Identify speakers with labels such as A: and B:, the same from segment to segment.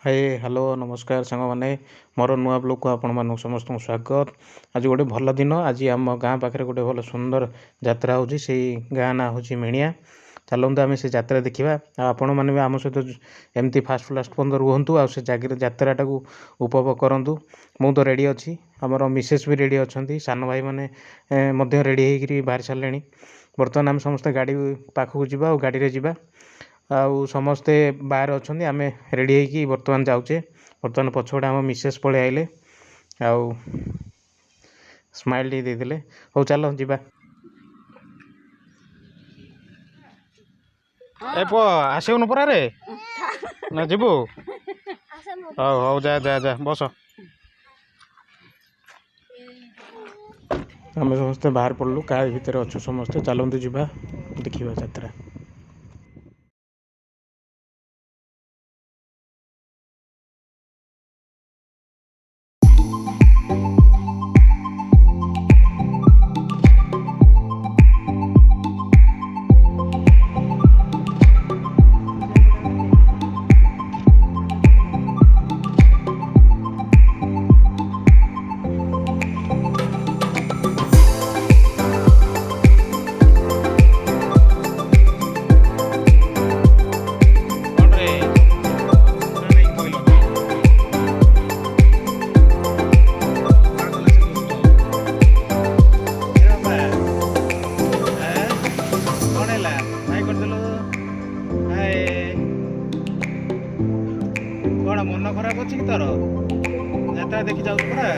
A: Hi hello नमस्कार सांग मैंने मोर नुआ ब्लॉग को आपण मानक समस्त स्वागत। आज गोटे भल दिन। आज आम गाँ पाखे गोटे भल सुंदर जात्रा होची से गाँ ना हूँ मिणिया। चलते आम से जात्रा देखा आपण मैंने भी आम सहित एमती फास्ट लास्ट पर्यटन रुहतु आ से जात्राटा को उपभोग करूँ। मु तो रेडी अच्छी आमर मिसेस भी रेडी अच्छा सान भाई मैंने रेडी होकर बाहरी सारे। बर्तमान आम समस्ते गाड़ी पाखक जावा और गाड़ी जावा आउ समस्ते बाहर अच्छा आम रेडी होगी बर्तमान जाऊे। बर्तमान पछपटे आम मिसेस पलि आइले आउ स्माइल टी देते हो चलो जीवा। ए पो आसनु परा रे ना जीवु हौ हौ जा जा जा बस। आम समस्ते बाहर पड़लु कार भितर अच्छु समस्ते चलते जीवा देखा यात्रा। कौन मन खराब अच्छी कि तोर यात्रा देखी जाऊ परा।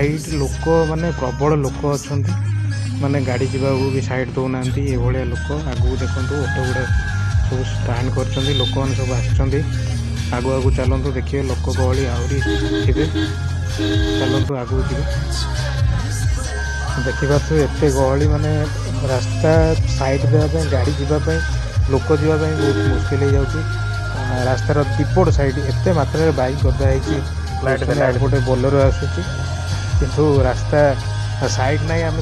A: साइड लोक माने प्रबल लोक अच्छा माने गाड़ी जावाक भी साइड दौना ये लोक आगू देखूँ ऑटो गुड़ा सब स्टाण्ड कर लोक मैंने सब आगू आगू चलतु देखिए लोक गहली आहरी थे चलतु आगू जी देखिपे एत गहली माने रास्ता साइड देवाई गाड़ी जावाई लोक जावाई बहुत मुस्किल हो जाऊँगी रास्तार दिपट साइड एत मात्रा बाइक गदा गोटे बोलेरो आसूँ किंतु रास्ता साइड ना आम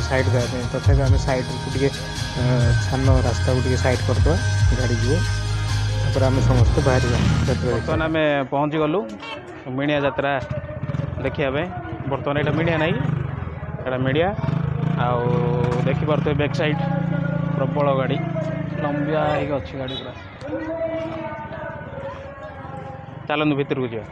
A: साइड देवाई तथा आम साइड को छान रास्ता को साइड करदे गाड़ी जीव तापर आम समस्त बाहर
B: बर्तमान आम पहुँची गलु मिणिया जात्रा देखा बर्तमान यहाँ मिणिया नहीं यहाँ मिडिया आउ देखिपे बैक साइड प्रबल गाड़ी लंबिया अच्छी गाड़ी पूरा चलतु भितर को जा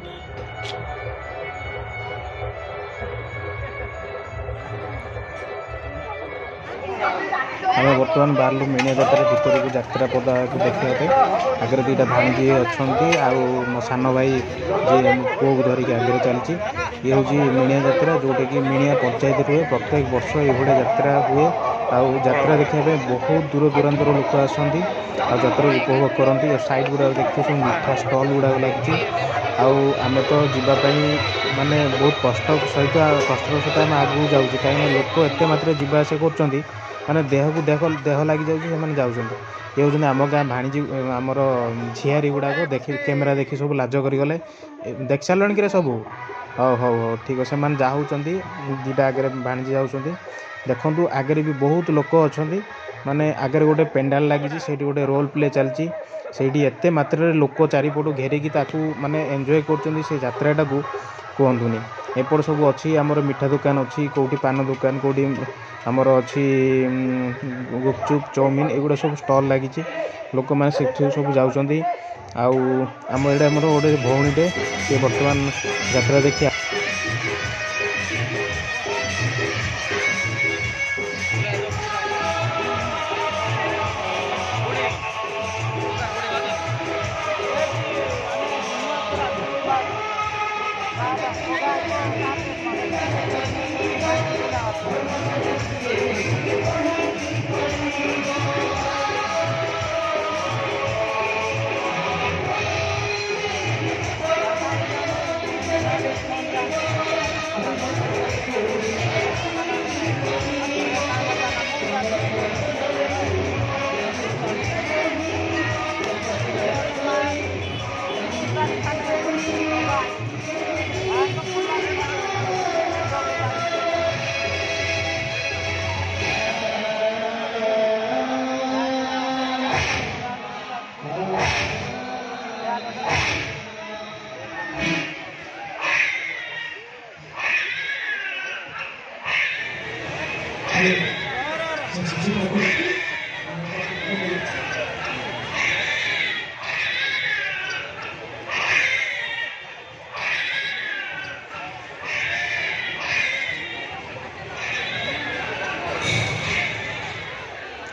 B: आम बर्तमान बाहर मिणिया जात्रा भितर को जात्रा पदा को देखा आगे दुईटा भाणीजी अच्छा मो सान भाई जी पुओ को धरिकी आगे चलती ये हूँ मिणिया जात्रा जोटा कि मिणिया पंचायत हुए प्रत्येक वर्ष ये जात्रा हुए आउ जात्रा देखा बहुत दूर दूरांतर लोक आसती जात्रा उपभोग करती साइड गुड़ा देखते सब मीठा स्टल गुड़ा लगी आम तो जीवाई माने बहुत कष्ट सहित आम आगू जाऊँ कहीं लोक एत मात्रा जावास कर माने देह को देह लगी जाऊँ ये हूँ आम गाँ भाणीजी आमर झियारी गुड़ाक देखी कैमेरा देखी सब लाज करगले देख सारे कि सब हौ हौ हौ ठीक है से जाऊँगी दुटा आगे भाणीजी जाऊँ देखूँ आगे भी बहुत लोक अच्छा माने आगे गोटे पेंडाल लगी से गोटे रोल प्ले चलती से एत मात्रा लोक चारिपटू घेरिकी माने एंजॉय कर जात्राटा को कहतुनि एपट सब अच्छी आमर मिठा दुकान अच्छी कौटी पान दुकान कौटी आमर अच्छी गुपचुप चाउमिन एगुड़ा सब स्टल लगी लोक मैंने से सब जाऊँगी आम एडे आमर गोटे भौणीटे सी बर्तमान जात्रा देखी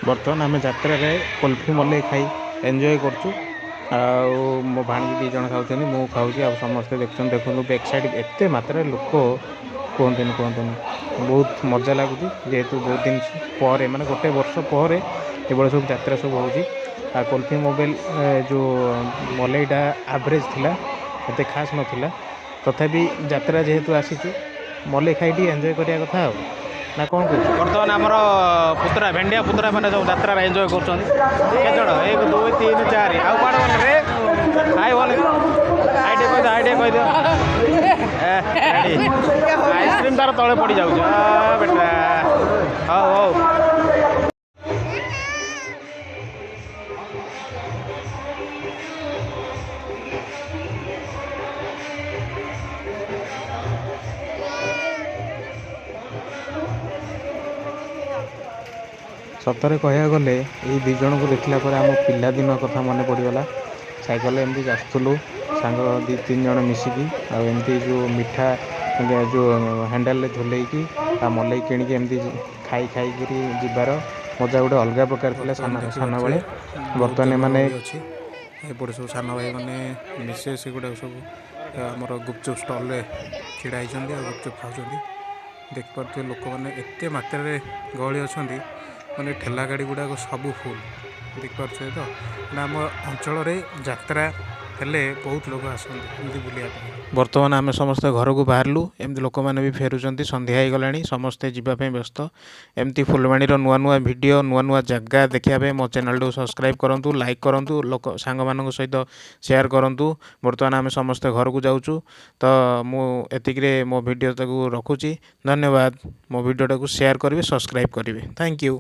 B: बर्तमान आम जात्रा कुल्फी मलई खाई एंजॉय करचु मो भाणी दी जन खाऊँ मु खाऊँ समस्ते देखते देखो बैक साइड एत मात्रा लोक कहते बहुत मजा लगुच जेहेतु बहुत दिन पर माने गोटे वर्ष पर ये सब जात्रा सब हो कुल्फी मोबाइल जो मलईटा एवरेज थिला एत खास नाला तथापि जात्रा जेहेतु आसी मलई खाई एंजॉय करने कथा ना कौन कह बर्तमान आमर पुतरा भेंडिया पुतरा मैंने सब जात्रा एंजॉय कर 1 2 3 4 आउ कौन बोल रे हाय बोल आईडिया कह दियो आइसक्रीम तार तले पड़ जाऊँ बेटा हौ हौ सतरे कह गले ये दुई जन को देखला पर आम पिलादिन कथा मन पड़गला साइकेल एमती आसुलु सांग 2-3 जन मिसिकी आमती जो मिठा जो हैंडल झुलैकी मलई किणिकी एमती खाई खाई जीवार मजा गोटे अलग प्रकार था सान बेले बर्तमान मैंने एपटे सब सान भाई मैंने मिसेस गुड़ा सब
A: ଆମର ଗୁପଚୁପ୍ ଷ୍ଟଲ୍ରେ ଛିଡ଼ା ହେଇଛନ୍ତି ଆଉ ଗୁପଚୁପ୍ ଖାଉଛନ୍ତି। ଦେଖିପାରୁଥିବେ ଲୋକମାନେ ଏତେ ମାତ୍ରାରେ ଗହଳି ଅଛନ୍ତି, ମାନେ ଠେଲା ଗାଡ଼ି ଗୁଡ଼ାକ ସବୁ ଫୁଲ୍। ଦେଖିପାରୁଥିବେ ତ, ନା ଆମ ଅଞ୍ଚଳରେ ଯାତ୍ରା ହେଲେ ବହୁତ ଲୋକ ଆସନ୍ତି ଏମିତି ବୁଲିବା ପାଇଁ। ବର୍ତ୍ତମାନ ଆମେ ସମସ୍ତେ ଘରକୁ ବାହାରିଲୁ, ଏମିତି ଲୋକମାନେ ବି ଫେରୁଛନ୍ତି, ସନ୍ଧ୍ୟା ହେଇଗଲାଣି, ସମସ୍ତେ ଯିବା ପାଇଁ ବ୍ୟସ୍ତ। ଏମିତି ଫୁଲବାଣୀର ନୂଆ ନୂଆ ଭିଡ଼ିଓ, ନୂଆ ନୂଆ ଜାଗା ଦେଖିବା ପାଇଁ ମୋ ଚ୍ୟାନେଲକୁ ସବସ୍କ୍ରାଇବ୍ କରନ୍ତୁ, ଲାଇକ୍ କରନ୍ତୁ, ସାଙ୍ଗମାନଙ୍କ ସହିତ ସେୟାର କରନ୍ତୁ। ବର୍ତ୍ତମାନ ଆମେ ସମସ୍ତେ ଘରକୁ ଯାଉଛୁ, ତ ମୁଁ ଏତିକିରେ ମୋ ଭିଡ଼ିଓଟାକୁ ରଖୁଛି। ଧନ୍ୟବାଦ। ମୋ ଭିଡ଼ିଓଟାକୁ ସେୟାର କରିବେ, ସବସ୍କ୍ରାଇବ୍ କରିବେ। Thank you.